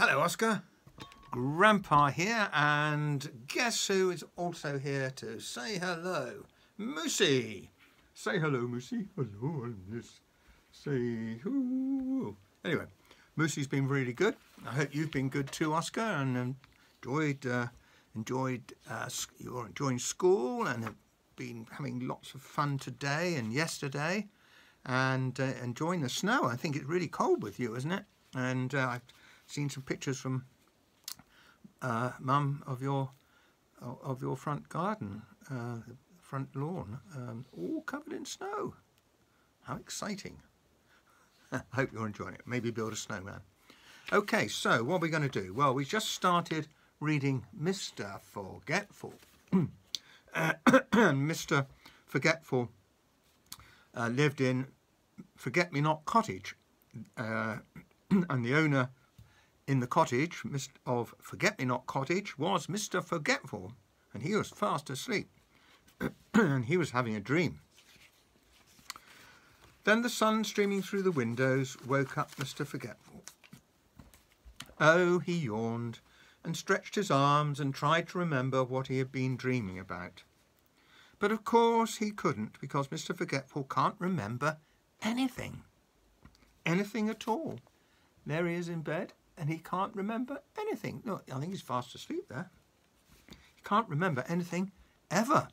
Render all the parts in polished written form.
Hello, Oscar. Grandpa here, and guess who is also here to say hello? Moosey. Say hello, Moosey. Hello, yes. Say hello. Anyway, Moosey's been really good. I hope you've been good too, Oscar, and you're enjoying school and have been having lots of fun today and yesterday, and enjoying the snow. I think it's really cold with you, isn't it? And I've seen some pictures from Mum of your front garden, the front lawn, all covered in snow. How exciting! I hope you're enjoying it. Maybe build a snowman. Okay, so what are we going to do? Well, we just started reading Mr. Forgetful. Mr. Forgetful lived in Forget-Me-Not Cottage, and the owner in the cottage of Forget-Me-Not Cottage was Mr. Forgetful, and he was fast asleep, and he was having a dream. Then the sun streaming through the windows woke up Mr. Forgetful. Oh, he yawned and stretched his arms and tried to remember what he had been dreaming about. But of course he couldn't, because Mr. Forgetful can't remember anything. Anything at all. There he is in bed, and he can't remember anything. Look, I think he's fast asleep there. He can't remember anything ever.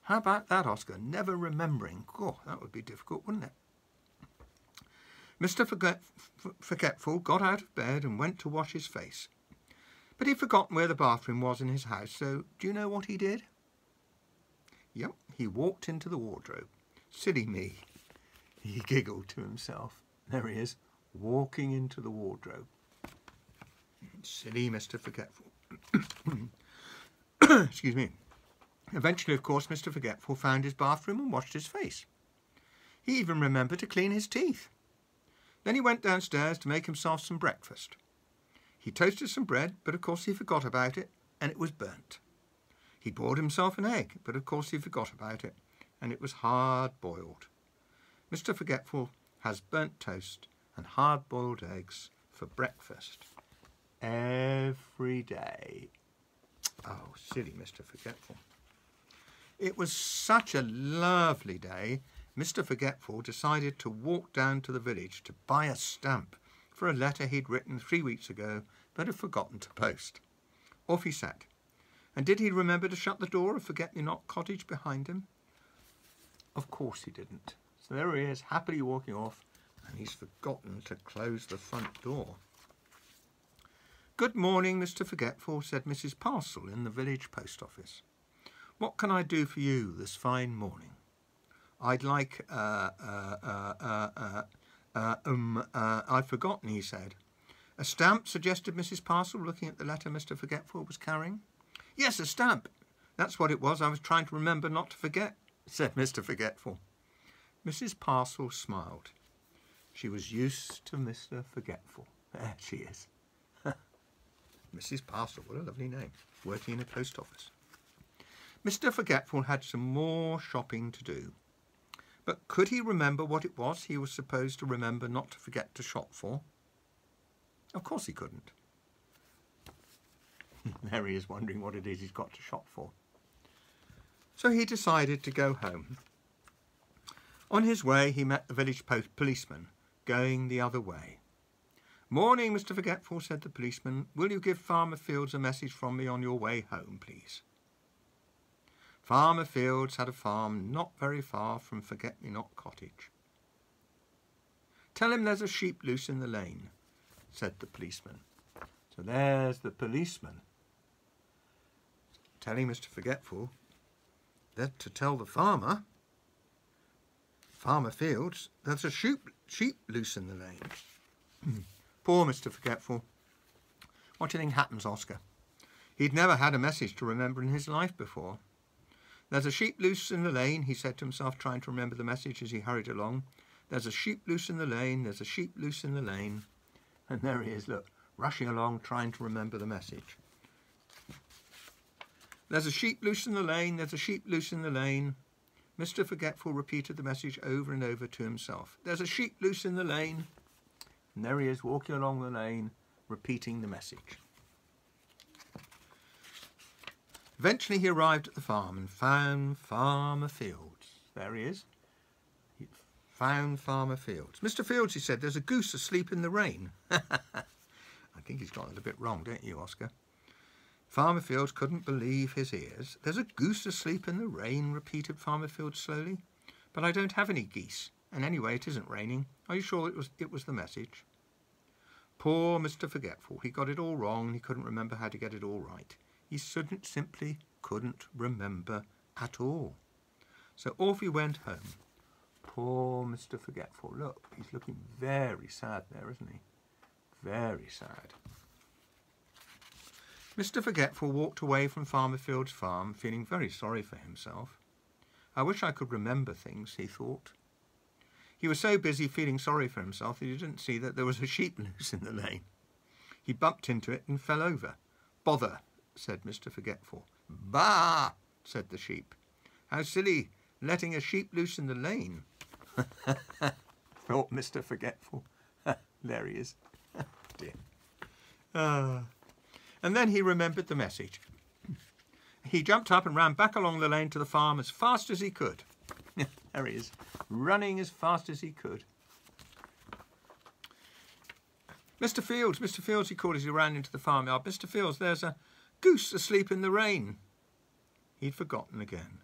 How about that, Oscar? Never remembering. Oh, that would be difficult, wouldn't it? Mr. Forgetful got out of bed and went to wash his face. But he'd forgotten where the bathroom was in his house, so do you know what he did? Yep, he walked into the wardrobe. Silly me. He giggled to himself. There he is, walking into the wardrobe. Silly Mr. Forgetful. Excuse me. Eventually, of course, Mr. Forgetful found his bathroom and washed his face. He even remembered to clean his teeth. Then he went downstairs to make himself some breakfast. He toasted some bread, but of course he forgot about it, and it was burnt. He boiled himself an egg, but of course he forgot about it, and it was hard-boiled. Mr. Forgetful has burnt toast and hard-boiled eggs for breakfast every day. Oh, silly Mr. Forgetful. It was such a lovely day, Mr. Forgetful decided to walk down to the village to buy a stamp for a letter he'd written 3 weeks ago but had forgotten to post. Off he sat. And did he remember to shut the door of Forget-Me-Not Cottage behind him? Of course he didn't. So there he is, happily walking off, and he's forgotten to close the front door. Good morning, Mr. Forgetful, said Mrs. Parcel in the village post office. What can I do for you this fine morning? I'd like, I've forgotten, he said. A stamp, suggested Mrs. Parcel, looking at the letter Mr. Forgetful was carrying. Yes, a stamp. That's what it was. I was trying to remember not to forget, said Mr. Forgetful. Mrs. Parcel smiled. She was used to Mr. Forgetful. There she is. Mrs. Parcel, what a lovely name, working in a post office. Mr. Forgetful had some more shopping to do. But could he remember what it was he was supposed to remember not to forget to shop for? Of course he couldn't. There he is wondering what it is he's got to shop for. So he decided to go home. On his way he met the village policeman going the other way. Morning, Mr. Forgetful, said the policeman. Will you give Farmer Fields a message from me on your way home, please? Farmer Fields had a farm not very far from Forget-Me-Not Cottage. Tell him there's a sheep loose in the lane, said the policeman. So there's the policeman telling Mr. Forgetful that to tell the farmer, Farmer Fields, there's a sheep loose in the lane. Poor Mr. Forgetful. What do you think happens, Oscar? He'd never had a message to remember in his life before. There's a sheep loose in the lane, he said to himself, trying to remember the message as he hurried along. There's a sheep loose in the lane, there's a sheep loose in the lane. And there he is, look, rushing along, trying to remember the message. There's a sheep loose in the lane, there's a sheep loose in the lane. Mr. Forgetful repeated the message over and over to himself. There's a sheep loose in the lane. And there he is, walking along the lane, repeating the message. Eventually he arrived at the farm and found Farmer Fields. There he is. He found Farmer Fields. "Mr. Fields," he said, "there's a goose asleep in the rain." I think he's got it a bit wrong, don't you, Oscar? Farmer Fields couldn't believe his ears. "There's a goose asleep in the rain," repeated Farmer Fields slowly. "But I don't have any geese, and anyway it isn't raining. Are you sure it was the message?" Poor Mr. Forgetful. He got it all wrong and he couldn't remember how to get it all right. He simply couldn't remember at all. So off he went home. Poor Mr. Forgetful. Look, he's looking very sad there, isn't he? Very sad. Mr. Forgetful walked away from Farmer Fields' farm, feeling very sorry for himself. "I wish I could remember things," he thought. He was so busy feeling sorry for himself that he didn't see that there was a sheep loose in the lane. He bumped into it and fell over. "Bother," said Mr. Forgetful. "Bah," said the sheep. "How silly, letting a sheep loose in the lane," thought Mr. Forgetful. There he is. Dear. And then he remembered the message. He jumped up and ran back along the lane to the farm as fast as he could. There he is, running as fast as he could. Mr. Fields, he called as he ran into the farmyard. "Mr. Fields, there's a goose asleep in the rain." He'd forgotten again.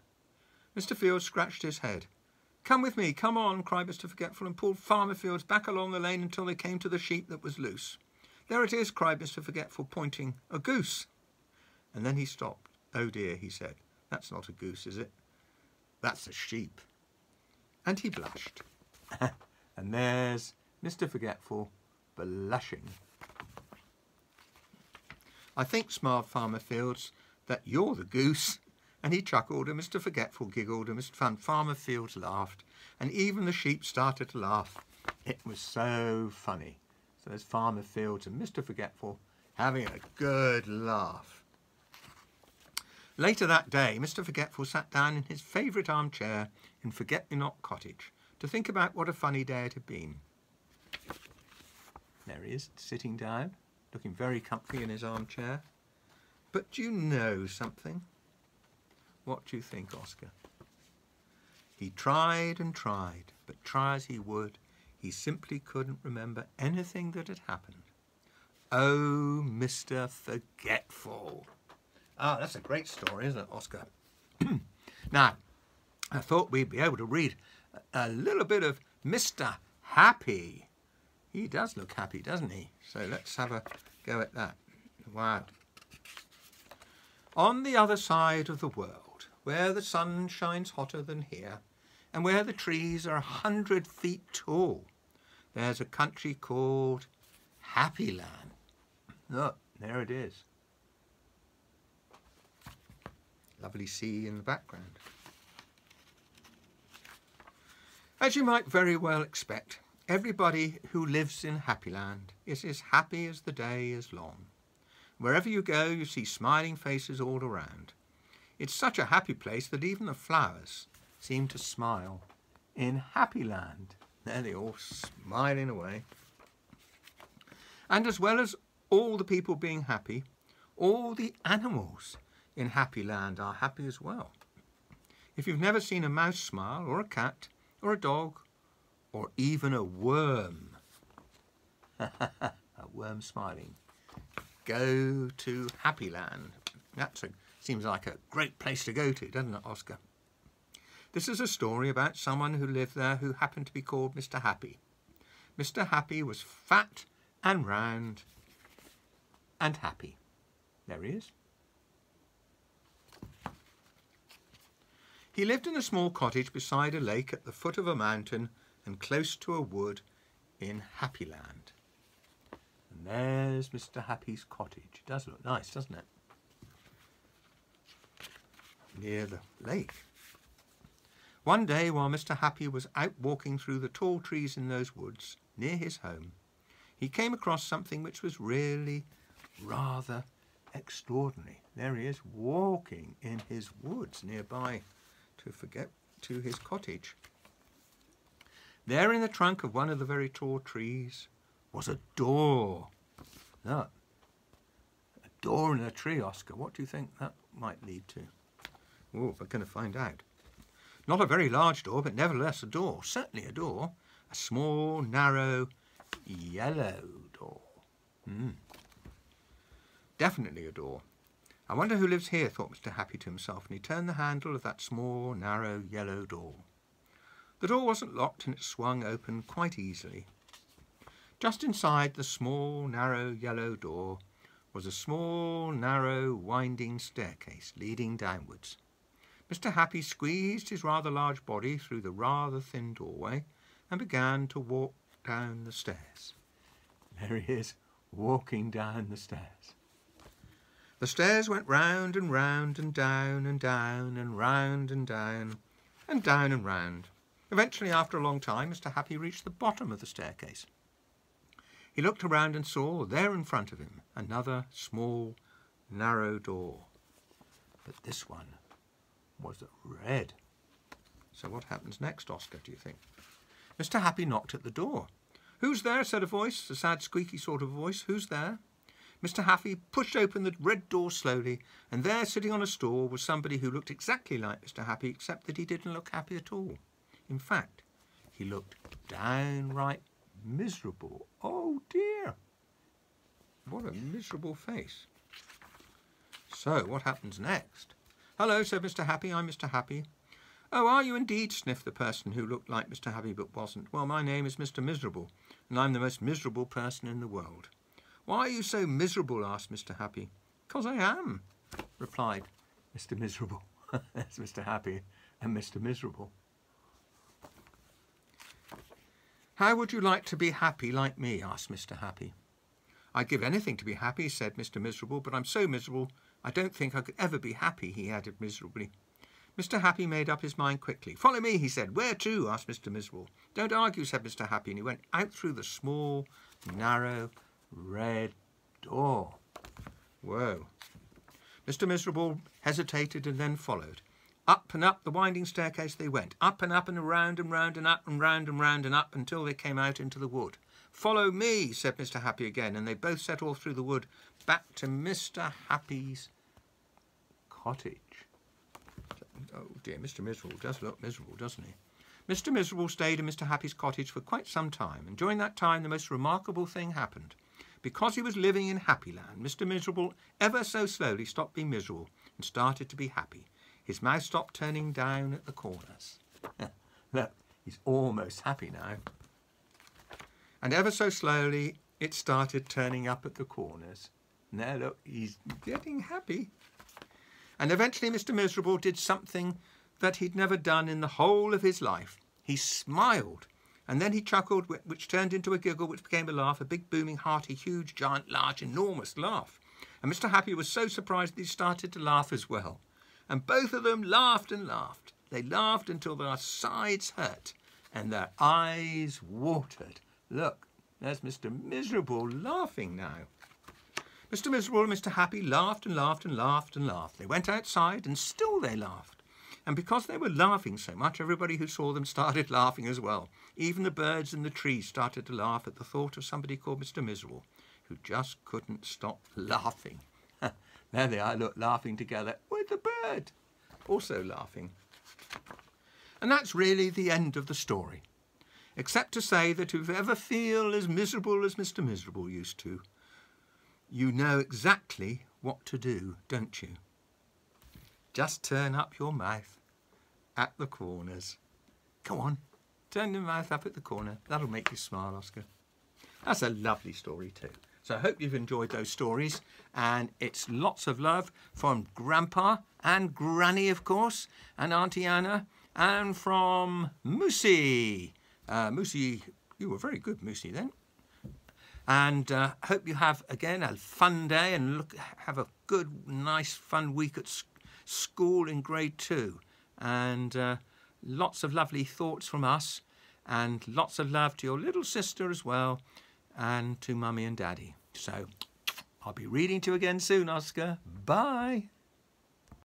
Mr. Fields scratched his head. "Come with me, come on," cried Mr. Forgetful, and pulled Farmer Fields back along the lane until they came to the sheep that was loose. "There it is," cried Mr. Forgetful, pointing. "A goose." And then he stopped. "Oh dear," he said, "that's not a goose, is it? That's a sheep." And he blushed. And there's Mr. Forgetful blushing. "I think," smiled Farmer Fields, "that you're the goose." And he chuckled, and Mr. Forgetful giggled, and Farmer Fields laughed, and even the sheep started to laugh. It was so funny. So there's Farmer Fields and Mr. Forgetful having a good laugh. Later that day, Mr. Forgetful sat down in his favourite armchair in Forget-Me-Not Cottage to think about what a funny day it had been. There he is, sitting down, looking very comfy in his armchair. But do you know something? What do you think, Oscar? He tried and tried, but try as he would, he simply couldn't remember anything that had happened. Oh, Mr. Forgetful. Ah, that's a great story, isn't it, Oscar? Now, I thought we'd be able to read a little bit of Mr. Happy. He does look happy, doesn't he? So let's have a go at that. Wow. On the other side of the world, where the sun shines hotter than here, and where the trees are 100 feet tall, there's a country called Happy Land. Look, there it is. Lovely sea in the background. As you might very well expect, everybody who lives in Happy Land is as happy as the day is long. Wherever you go, you see smiling faces all around. It's such a happy place that even the flowers seem to smile. In Happy Land, there they're all smiling away. And as well as all the people being happy, all the animals in Happy Land are happy as well. If you've never seen a mouse smile, or a cat, or a dog, or even a worm, a worm smiling, go to Happy Land. That seems like a great place to go to, doesn't it, Oscar? This is a story about someone who lived there who happened to be called Mr. Happy. Mr. Happy was fat and round and happy. There he is. He lived in a small cottage beside a lake at the foot of a mountain and close to a wood in Happy Land. And there's Mr. Happy's cottage. It does look nice, doesn't it? Near the lake. One day, while Mr. Happy was out walking through the tall trees in those woods near his home, he came across something which was really rather extraordinary. There he is, walking in his woods nearby to his cottage. There in the trunk of one of the very tall trees was a door. Look. A door in a tree, Oscar. What do you think that might lead to? Oh, we're going to find out. Not a very large door, but nevertheless a door. Certainly a door. A small, narrow, yellow door. Definitely a door. I wonder who lives here, thought Mr. Happy to himself, and he turned the handle of that small, narrow, yellow door. The door wasn't locked and it swung open quite easily. Just inside the small, narrow, yellow door was a small, narrow, winding staircase leading downwards. Mr. Happy squeezed his rather large body through the rather thin doorway and began to walk down the stairs. There he is, walking down the stairs. The stairs went round and round and down and down and round and down and down and round. Eventually, after a long time, Mr. Happy reached the bottom of the staircase. He looked around and saw, there in front of him, another small, narrow door. But this one was red. So what happens next, Oscar, do you think? Mr. Happy knocked at the door. "Who's there?" said a voice, a sad, squeaky sort of voice. "Who's there?" Mr. Happy pushed open the red door slowly, and there, sitting on a stool, was somebody who looked exactly like Mr. Happy, except that he didn't look happy at all. In fact, he looked downright miserable. Oh dear! What a miserable face. So, what happens next? "Hello," said Mr. Happy. "I'm Mr. Happy." "Oh, are you indeed?" sniffed the person who looked like Mr. Happy but wasn't. "Well, my name is Mr. Miserable, and I'm the most miserable person in the world." "Why are you so miserable?" asked Mr. Happy. "'Cause I am," replied Mr. Miserable. That's Mr. Happy and Mr. Miserable. "How would you like to be happy like me?" asked Mr. Happy. "I'd give anything to be happy," said Mr. Miserable, "but I'm so miserable I don't think I could ever be happy," he added miserably. Mr. Happy made up his mind quickly. "Follow me," he said. "Where to?" asked Mr. Miserable. "Don't argue," said Mr. Happy, and he went out through the small, narrow, red door. Whoa. Mr. Miserable hesitated and then followed. Up and up the winding staircase they went, up and around and round and up and round and round and up until they came out into the wood. "Follow me," said Mr. Happy again, and they both set off through the wood back to Mr. Happy's cottage. Oh dear, Mr. Miserable does look miserable, doesn't he? Mr. Miserable stayed in Mr. Happy's cottage for quite some time, and during that time the most remarkable thing happened. Because he was living in Happyland, Mr. Miserable ever so slowly stopped being miserable and started to be happy. His mouth stopped turning down at the corners. Look, he's almost happy now. And ever so slowly it started turning up at the corners. Now look, he's getting happy. And eventually Mr. Miserable did something that he'd never done in the whole of his life. He smiled, and then he chuckled, which turned into a giggle, which became a laugh, a big, booming, hearty, huge, giant, large, enormous laugh. And Mr. Happy was so surprised that he started to laugh as well. And both of them laughed and laughed. They laughed until their sides hurt and their eyes watered. Look, there's Mr. Miserable laughing now. Mr. Miserable and Mr. Happy laughed and laughed and laughed and laughed. They went outside and still they laughed. And because they were laughing so much, everybody who saw them started laughing as well. Even the birds in the trees started to laugh at the thought of somebody called Mr. Miserable, who just couldn't stop laughing. There they are, look, laughing together with the bird, also laughing. And that's really the end of the story, except to say that if you ever feel as miserable as Mr. Miserable used to, you know exactly what to do, don't you? Just turn up your mouth at the corners. Come on, turn your mouth up at the corner. That'll make you smile, Oscar. That's a lovely story too. So I hope you've enjoyed those stories, and it's lots of love from Grandpa and Granny, of course, and Auntie Anna, and from Moosey. Moosey, you were very good, Moosey, then. And hope you have, again, a fun day and have a good, nice, fun week at school in grade 2. And lots of lovely thoughts from us, and lots of love to your little sister as well, and to Mummy and Daddy. So I'll be reading to you again soon, Oscar. Bye.